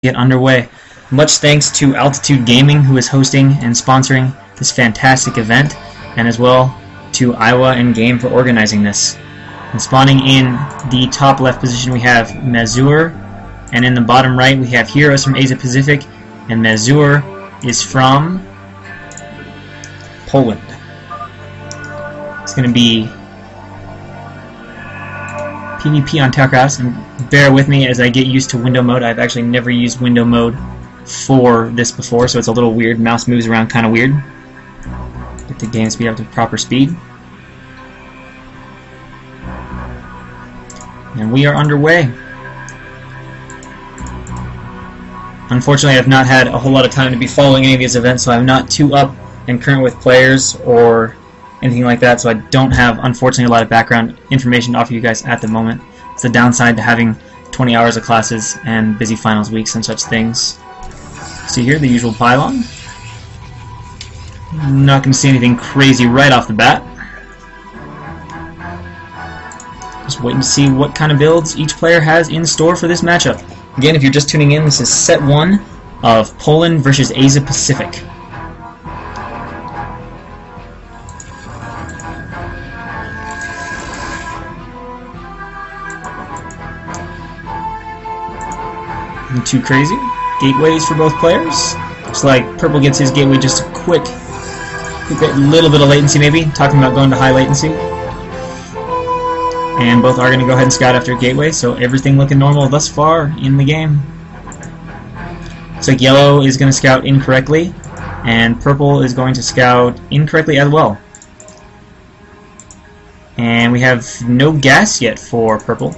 get underway. Much thanks to Altitude Gaming, who is hosting and sponsoring this fantastic event, and as well to Iowa and Game for organizing this. And spawning in the top left position we have Mazur, and in the bottom right we have Heroes from Asia Pacific, and Mazur is from Poland. It's going to be PvP on Tailcrafts, and bear with me as I get used to window mode. I've actually never used window mode for this before, so it's a little weird. Mouse moves around kind of weird. Get the game speed up to proper speed. And we are underway. Unfortunately, I've not had a whole lot of time to be following any of these events, so I'm not too up and current with players or anything like that, so I don't have, unfortunately, a lot of background information to offer you guys at the moment. It's the downside to having 20 hours of classes and busy finals weeks and such things. See here, the usual pylon. Not going to see anything crazy right off the bat. Just waiting to see what kind of builds each player has in store for this matchup. Again, if you're just tuning in, this is set 1 of Poland versus Asia Pacific. Nothing too crazy. Gateways for both players. Looks like Purple gets his gateway just a quick little bit of latency maybe. Talking about going to high latency. And both are going to go ahead and scout after gateway, so everything looking normal thus far in the game. Looks like Yellow is going to scout incorrectly, and Purple is going to scout incorrectly as well. And we have no gas yet for Purple,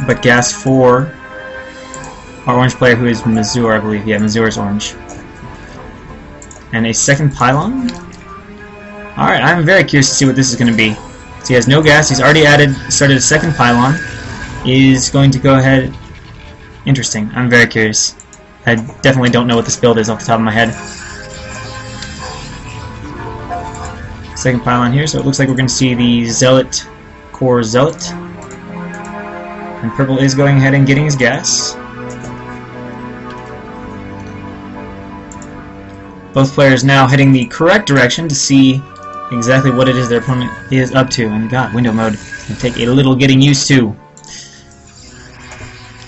but gas for our orange player, who is Mazur, I believe. Yeah, Mazur is orange. And a second pylon. Alright, I'm very curious to see what this is going to be. So he has no gas, he's already started a second pylon. Is going to go ahead. Interesting, I'm very curious. I definitely don't know what this build is off the top of my head. Second pylon here, so it looks like we're going to see the Zealot, Core Zealot. And Purple is going ahead and getting his gas. Both players now heading the correct direction to see exactly what it is their opponent is up to. And God, window mode can take a little getting used to.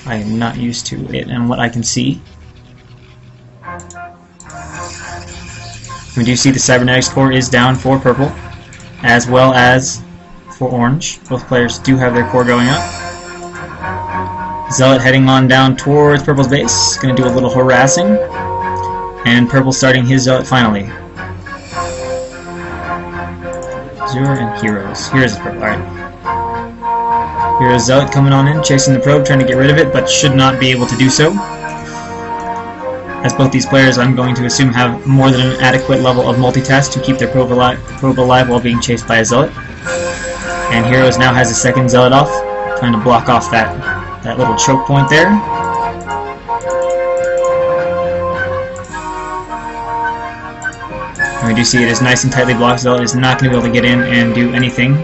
I am not used to it and what I can see. We do see the Cybernetics core is down for Purple, as well as for Orange. Both players do have their core going up. Zealot heading on down towards Purple's base, going to do a little harassing. And Purple starting his Zealot finally. Mazur and Heroes. Heroes is Purple, alright. Heroes Zealot coming on in, chasing the probe, trying to get rid of it, but should not be able to do so. As both these players, I'm going to assume, have more than an adequate level of multitask to keep their probe alive while being chased by a Zealot. And Heroes now has a second Zealot off, trying to block off that little choke point there. And we do see it is nice and tightly blocked. Zealot is not going to be able to get in and do anything.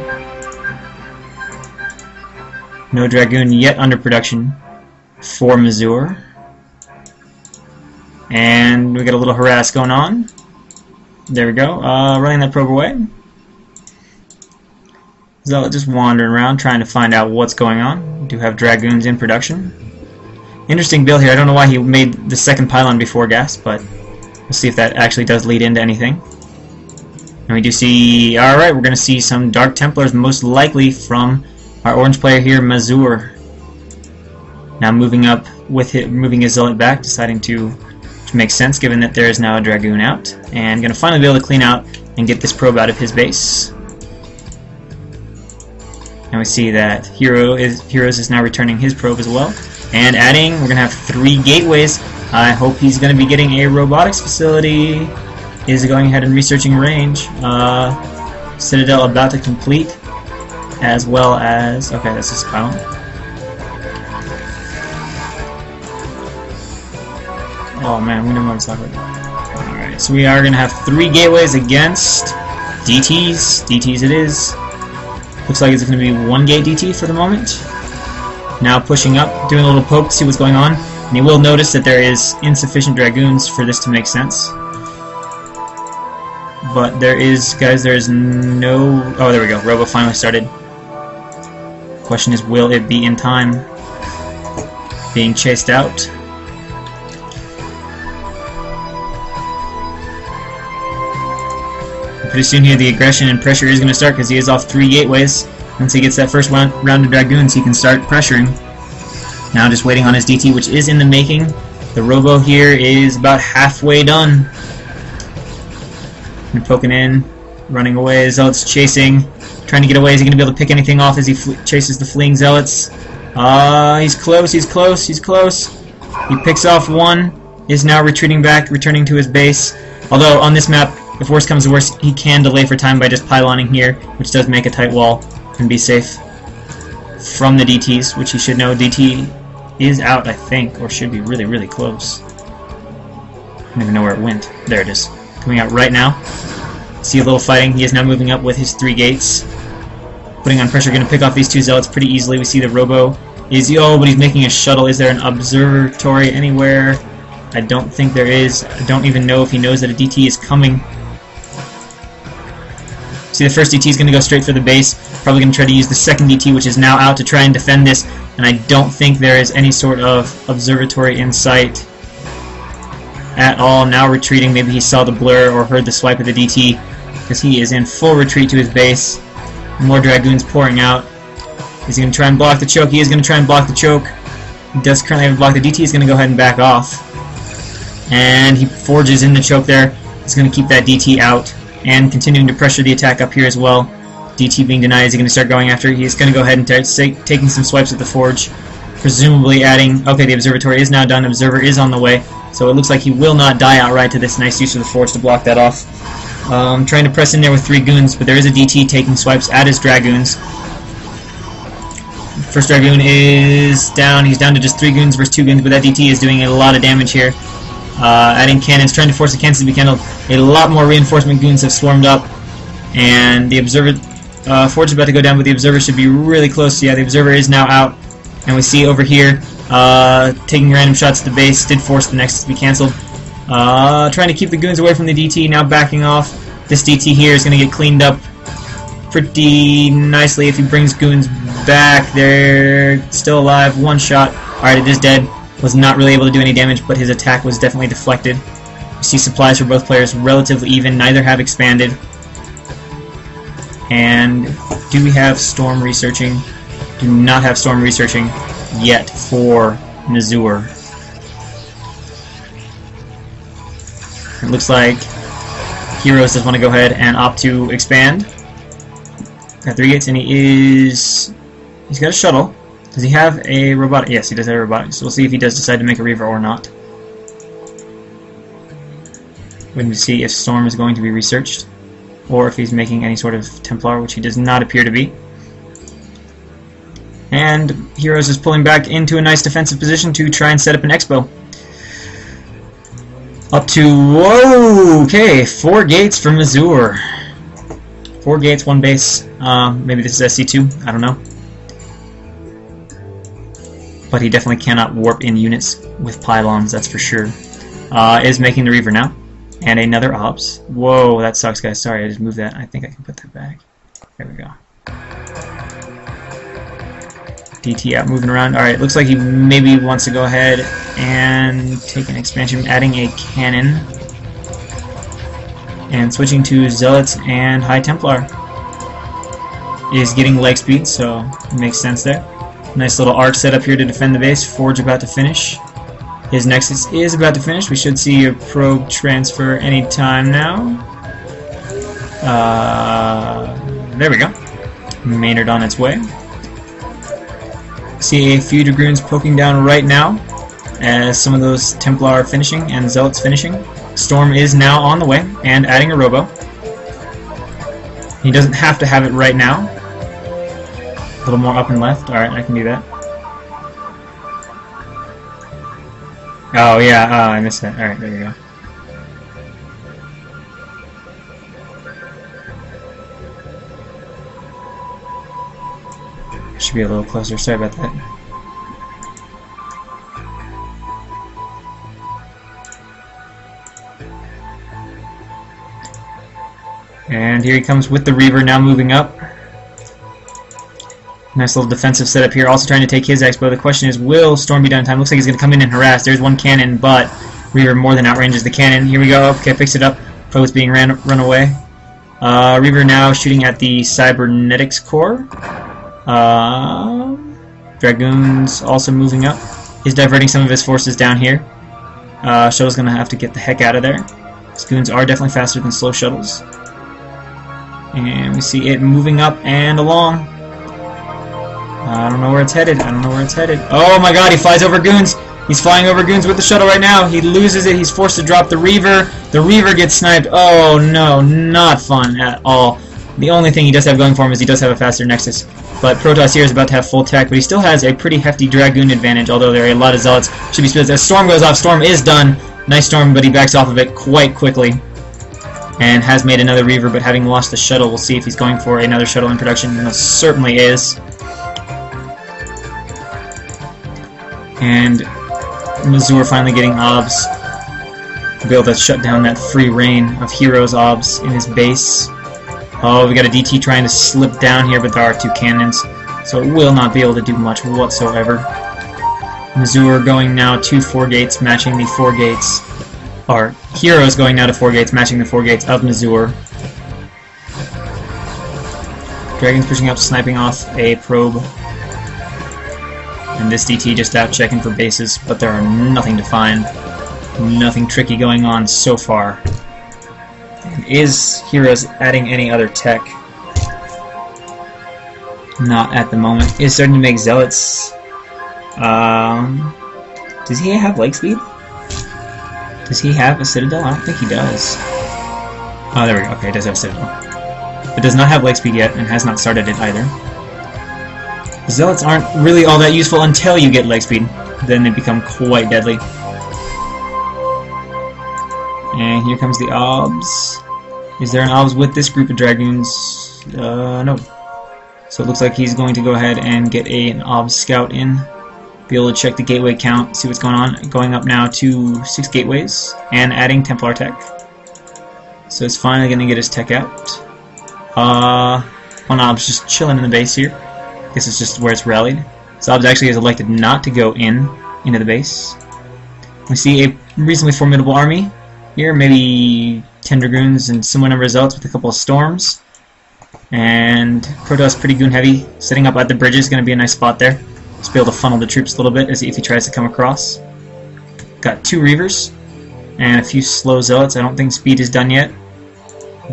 No Dragoon yet under production for Mazur. And we got a little harass going on. There we go. Running that probe away. Zealot just wandering around trying to find out what's going on. We do have Dragoons in production. Interesting build here. I don't know why he made the second pylon before gas, but we'll see if that actually does lead into anything. And we do see, alright, we're going to see some Dark Templars, most likely from our orange player here, Mazur. Now moving up with it, moving his Zealot back, deciding to make sense given that there is now a Dragoon out. And going to finally be able to clean out and get this probe out of his base. And we see that Heroes is now returning his probe as well. And adding, we're going to have 3 gateways. I hope he's going to be getting a robotics facility. Is going ahead and researching range. Citadel about to complete, as well as, okay, that's his pylon. Oh man, we don't know what to talk about. Alright, so we are going to have 3 gateways against DTs. DTs it is. Looks like it's going to be 1 gate DT for the moment. Now pushing up, doing a little poke, see what's going on. And you will notice that there is insufficient Dragoons for this to make sense. But there is, guys, there is no... Oh, there we go. Robo finally started. Question is, will it be in time? Being chased out. Pretty soon here, the aggression and pressure is going to start because he is off 3 gateways. Once he gets that first round of Dragoons, he can start pressuring. Now just waiting on his DT, which is in the making. The Robo here is about halfway done. And poking in, running away. Zealots chasing, trying to get away. Is he going to be able to pick anything off as he chases the fleeing Zealots? He's close, he's close, he's close. He picks off one, is now retreating back, returning to his base. Although on this map, if worse comes to worse, he can delay for time by just pyloning here, which does make a tight wall and be safe from the DTs, which he should know. DT is out, I think, or should be really, really close. I don't even know where it went. There it is. Coming out right now. See a little fighting. He is now moving up with his 3 gates. Putting on pressure, going to pick off these 2 Zealots pretty easily. We see the Robo is... Oh, but he's making a shuttle. Is there an observatory anywhere? I don't think there is. I don't even know if he knows that a DT is coming. See, the first DT is going to go straight for the base. Probably going to try to use the second DT, which is now out to try and defend this. And I don't think there is any sort of observatory in sight at all. Now retreating. Maybe he saw the blur or heard the swipe of the DT, because he is in full retreat to his base. More Dragoons pouring out. Is he going to try and block the choke? He is going to try and block the choke. He does currently have a block. The DT is going to go ahead and back off. And he forges in the choke there. He's going to keep that DT out and continuing to pressure the attack up here as well. DT being denied. Is he going to start going after? He's going to go ahead and start taking some swipes at the forge. Presumably adding... Okay, the observatory is now done. Observer is on the way. So it looks like he will not die outright to this nice use of the forge to block that off. Trying to press in there with 3 goons, but there is a DT taking swipes at his Dragoons. First Dragoon is down. He's down to just 3 goons versus 2 goons, but that DT is doing a lot of damage here. Adding cannons, trying to force the cannons to be handled. A lot more reinforcement goons have swarmed up, and the observer forge is about to go down, but the observer should be really close. Yeah, the observer is now out, and we see over here taking random shots at the base. Did force the nexus to be cancelled. Trying to keep the goons away from the DT, now backing off. This DT here is going to get cleaned up pretty nicely if he brings goons back. They're still alive. 1 shot. Alright, it is dead. Was not really able to do any damage, but his attack was definitely deflected. You see supplies for both players relatively even. Neither have expanded. And do we have Storm researching? Do not have Storm researching yet for Mazur. It looks like Heroes does want to go ahead and opt to expand. Got 3 gates, and he's got a shuttle. Does he have a robotic? Yes, he does have a robotic. So we'll see if he does decide to make a Reaver or not. We're going to see if Storm is going to be researched, or if he's making any sort of Templar, which he does not appear to be. And Heroes is pulling back into a nice defensive position to try and set up an expo. Up to, whoa, okay, 4 gates for Mazur. 4 gates, 1 base. Maybe this is SC2, I don't know. But he definitely cannot warp in units with pylons, that's for sure. Is making the Reaver now. And another Ops. Whoa, that sucks, guys. Sorry, I just moved that. I think I can put that back. There we go. DT out, moving around. Alright, looks like he maybe wants to go ahead and take an expansion, adding a cannon. And switching to Zealots and High Templar. Is getting leg speed, so it makes sense there. Nice little arc set up here to defend the base. Forge about to finish. His Nexus is about to finish. We should see a probe transfer any time now. There we go. Maynard on its way. See a few Dragoons poking down right now as some of those Templar are finishing and Zealots finishing. Storm is now on the way and adding a Robo. He doesn't have to have it right now. A little more up and left. Alright, I can do that. Oh yeah, I missed that. Alright, there we go. Should be a little closer. Sorry about that. And here he comes with the Reaver now moving up. Nice little defensive setup here. Also trying to take his X-Bow. The question is, will Storm be done in time? Looks like he's going to come in and harass. There's one cannon, but Reaver more than outranges the cannon. Here we go. Okay, picks it up. Foe is being run away. Reaver now shooting at the Cybernetics core. Dragoons also moving up. He's diverting some of his forces down here. Shuttle's going to have to get the heck out of there. Goons are definitely faster than slow shuttles. And we see it moving up and along. I don't know where it's headed. I don't know where it's headed. Oh my god, he flies over goons. He's flying over goons with the shuttle right now. He loses it. He's forced to drop the Reaver. The Reaver gets sniped. Oh no, not fun at all. The only thing he does have going for him is he does have a faster Nexus. But Protoss here is about to have full tech, but he still has a pretty hefty Dragoon advantage, although there are a lot of Zealots. Should be split. As Storm goes off, Storm is done. Nice Storm, but he backs off of it quite quickly. And has made another Reaver, but having lost the shuttle, we'll see if he's going for another shuttle in production. And it certainly is. And Mazur finally getting obs to be able to shut down that free reign of heroes obs in his base. Oh, we got a DT trying to slip down here, but there are two cannons, so it will not be able to do much whatsoever. Mazur going now to 4 gates, matching the 4 gates. Or, heroes going now to 4 gates, matching the 4 gates of Mazur. Dragons pushing up, sniping off a probe. And this DT just out checking for bases, but there are nothing to find. Nothing tricky going on so far. And is Heroes adding any other tech? Not at the moment. Is starting to make Zealots. Does he have leg speed? Does he have a Citadel? I don't think he does. Oh, there we go. Okay, he does have a Citadel. But does not have leg speed yet, and has not started it either. Zealots aren't really all that useful until you get leg speed. Then they become quite deadly. And here comes the Obs. Is there an Obs with this group of Dragoons? No. So it looks like he's going to go ahead and get an Obs Scout in. Be able to check the gateway count, see what's going on. Going up now to 6 gateways, and adding Templar tech. So it's finally going to get his tech out. One Ob's just chilling in the base here. I guess it's just where it's rallied. So Obs actually has elected not to go into the base. We see a reasonably formidable army here, maybe 10 Dragoons and similar number of Zealots with a couple of Storms. And Protoss pretty goon heavy. Setting up at the bridges is going to be a nice spot there. Just be able to funnel the troops a little bit as if he tries to come across. Got 2 Reavers and a few slow Zealots. I don't think speed is done yet.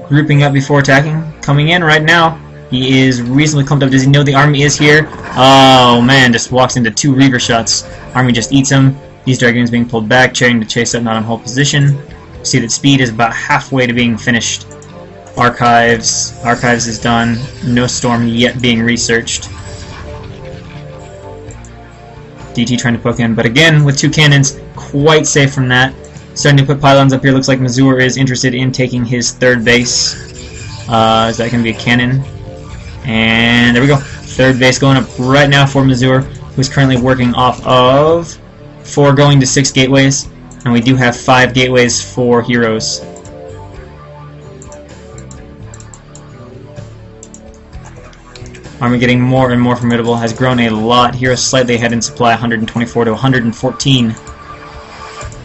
Grouping up before attacking. Coming in right now. He is reasonably clumped up. Does he know the army is here? Oh man, just walks into 2 Reaver shots. Army just eats him. These Dragoons being pulled back, trying to chase up, not on hold position. See that speed is about halfway to being finished. Archives is done. No Storm yet being researched. DT trying to poke in, but again with 2 cannons, quite safe from that. Starting to put pylons up here. Looks like Mazur is interested in taking his 3rd base. Is that going to be a cannon? And there we go. 3rd base going up right now for Mazur, who's currently working off of 4 going to 6 gateways, and we do have 5 gateways for Heroes. Army getting more and more formidable, has grown a lot. Heroes slightly ahead in supply, 124 to 114.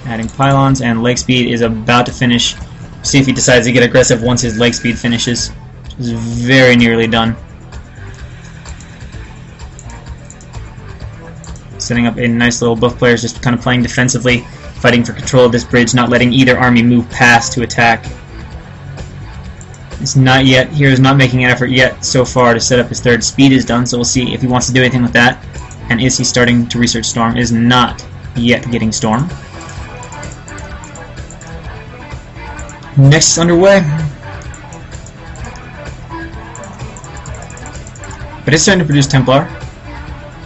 Adding pylons, and leg speed is about to finish. See if he decides to get aggressive once his leg speed finishes. Which is very nearly done. Setting up a nice little, both players just kind of playing defensively, fighting for control of this bridge, not letting either army move past to attack. It's not yet, Heroes not making an effort yet so far to set up his 3rd. Speed is done, so we'll see if he wants to do anything with that. And is he starting to research Storm? Is not yet getting Storm. Next is underway. But it's starting to produce Templar.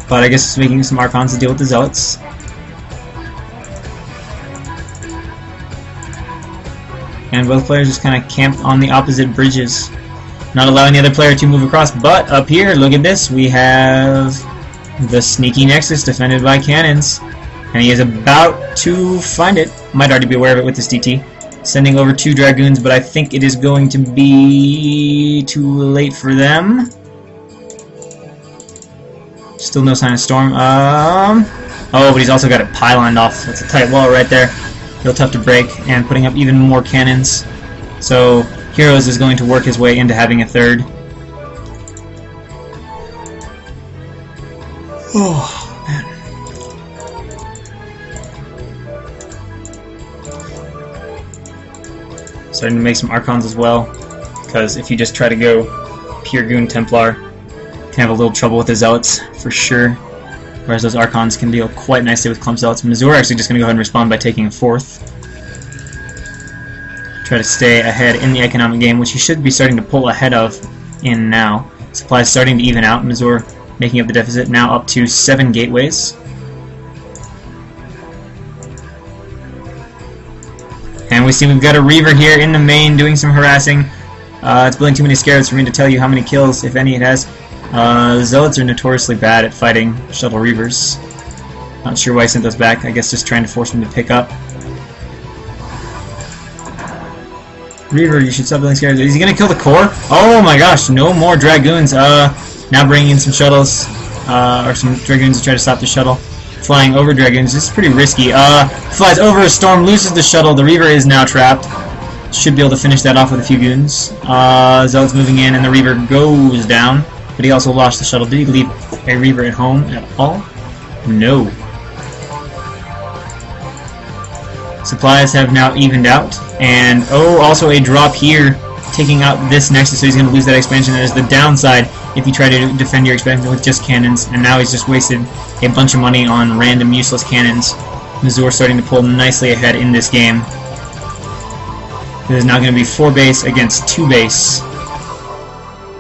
But I guess it's making some Archons to deal with the Zealots. And both players just kind of camped on the opposite bridges, not allowing the other player to move across. But up here, look at this, we have the sneaky Nexus defended by cannons. And he is about to find it. Might already be aware of it with this DT. Sending over 2 Dragoons, but I think it is going to be too late for them. Still no sign of storm. Oh, but he's also got it pyloned off. That's a tight wall right there. Real tough to break, and putting up even more cannons. So Heroes is going to work his way into having a third. Oh, man. Starting to make some Archons as well, because if you just try to go pure Goon Templar, you can have a little trouble with the Zealots, for sure. Whereas those Archons can deal quite nicely with Clump Zealots. Mazur actually just going to go ahead and respond by taking a 4th. Try to stay ahead in the economic game, which he should be starting to pull ahead of in now. Supplies starting to even out. Mazur making up the deficit, now up to 7 gateways. And we see we've got a Reaver here in the main doing some harassing. It's building too many scarabs for me to tell you how many kills, if any, it has. Zealots are notoriously bad at fighting shuttle Reavers. Not sure why I sent those back. I guess just trying to force them to pick up. Reaver, you should stop building scarabs. Is he going to kill the core? Oh my gosh, no more Dragoons. Now bringing in some shuttles, or some Dragoons to try to stop the shuttle. Flying over Dragoons. This is pretty risky. Flies over a storm, loses the shuttle. The Reaver is now trapped. Should be able to finish that off with a few goons. Zealots moving in, and the Reaver goes down. But he also lost the shuttle. Did he leave a Reaver at home at all? No. Supplies have now evened out. And, oh, also a drop here, taking out this Nexus, so he's going to lose that expansion. That is the downside if you try to defend your expansion with just cannons. And now he's just wasted a bunch of money on random useless cannons. Mazur starting to pull nicely ahead in this game. It is now going to be 4 base against 2 base.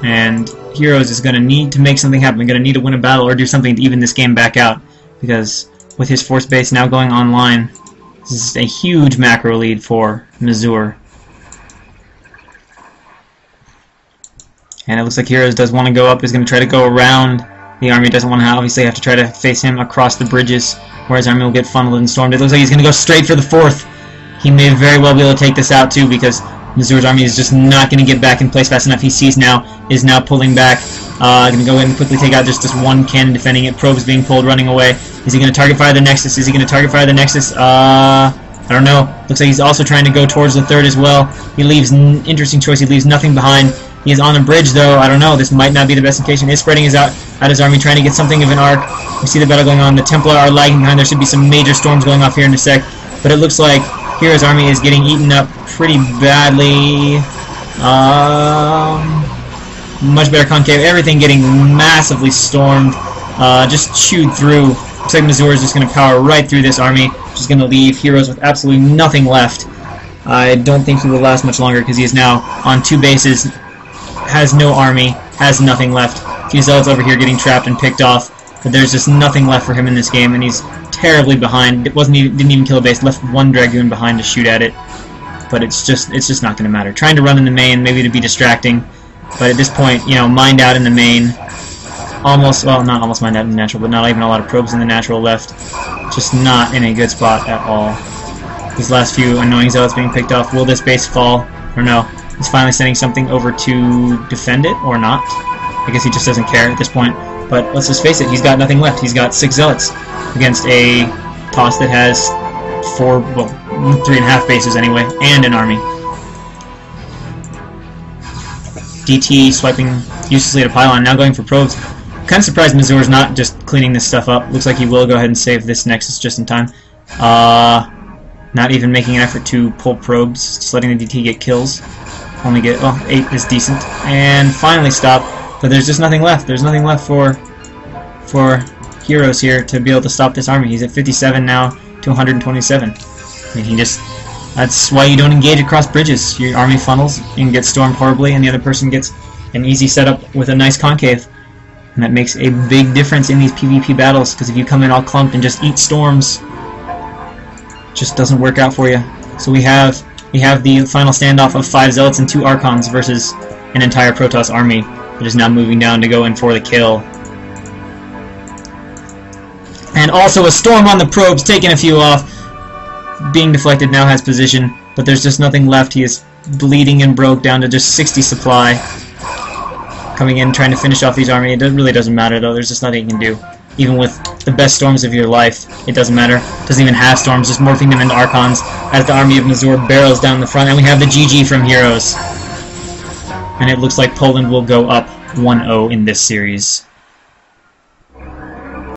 And Heroes is going to need to make something happen. We're going to need to win a battle or do something to even this game back out. Because with his force base now going online, this is a huge macro lead for Mazur. And it looks like Heroes does want to go up. He's going to try to go around. The army doesn't want to obviously have to try to face him across the bridges, where his army will get funneled and stormed. It looks like he's going to go straight for the 4th. He may very well be able to take this out too, because Mazur's army is just not going to get back in place fast enough. He sees now, is now pulling back. Going to go in and quickly take out just this one cannon defending it. Probes being pulled, running away. Is he going to target fire the Nexus? Is he going to target fire the Nexus? I don't know. Looks like he's also trying to go towards the 3rd as well. He leaves, interesting choice, he leaves nothing behind. He is on a bridge though. I don't know. This might not be the best location. He's spreading out his army, trying to get something of an arc. We see the battle going on. The Templar are lagging behind. There should be some major storms going off here in a sec. But it looks like Hero's army is getting eaten up pretty badly. Much better concave. Everything getting massively stormed. Just chewed through. Looks like Mazur is just going to power right through this army. Just going to leave Heroes with absolutely nothing left. I don't think he will last much longer because he is now on 2 bases, has no army, has nothing left. A few Zealots over here getting trapped and picked off, but there's just nothing left for him in this game, and he's terribly behind. It didn't even kill a base, left 1 Dragoon behind to shoot at it, but it's just not going to matter. Trying to run in the main, maybe to be distracting, but at this point, you know, mined out in the main. Almost, well, not almost mined out in the natural, but not even a lot of probes in the natural left. Just not in a good spot at all. These last few annoying Zealots being picked off. Will this base fall? Or no? He's finally sending something over to defend it, or not? I guess he just doesn't care at this point. But let's just face it, he's got nothing left. He's got 6 Zealots against a toss that has 3.5 bases anyway, and an army. DT swiping uselessly at a pylon, now going for probes. Kind of surprised Mazur's not just cleaning this stuff up. Looks like he will go ahead and save this Nexus just in time. Not even making an effort to pull probes, just letting the DT get kills. Only get, well, 8 is decent. And finally stop, but there's just nothing left. There's nothing left for Heroes here to be able to stop this army. He's at 57 now to 127. I mean, that's why you don't engage across bridges. Your army funnels and gets stormed horribly, and the other person gets an easy setup with a nice concave. And that makes a big difference in these PvP battles, because if you come in all clumped and just eat storms, it just doesn't work out for you. So we have the final standoff of 5 Zealots and 2 Archons versus an entire Protoss army that is now moving down to go in for the kill. And also a storm on the probes, taking a few off. Being deflected, now has position. But there's just nothing left. He is bleeding and broke down to just 60 supply. Coming in, trying to finish off these armies. It really doesn't matter, though. There's just nothing you can do. Even with the best storms of your life, it doesn't matter. Doesn't even have storms, just morphing them into Archons as the army of Mazur barrels down the front. And we have the GG from Heroes. And it looks like Poland will go up 1-0 in this series.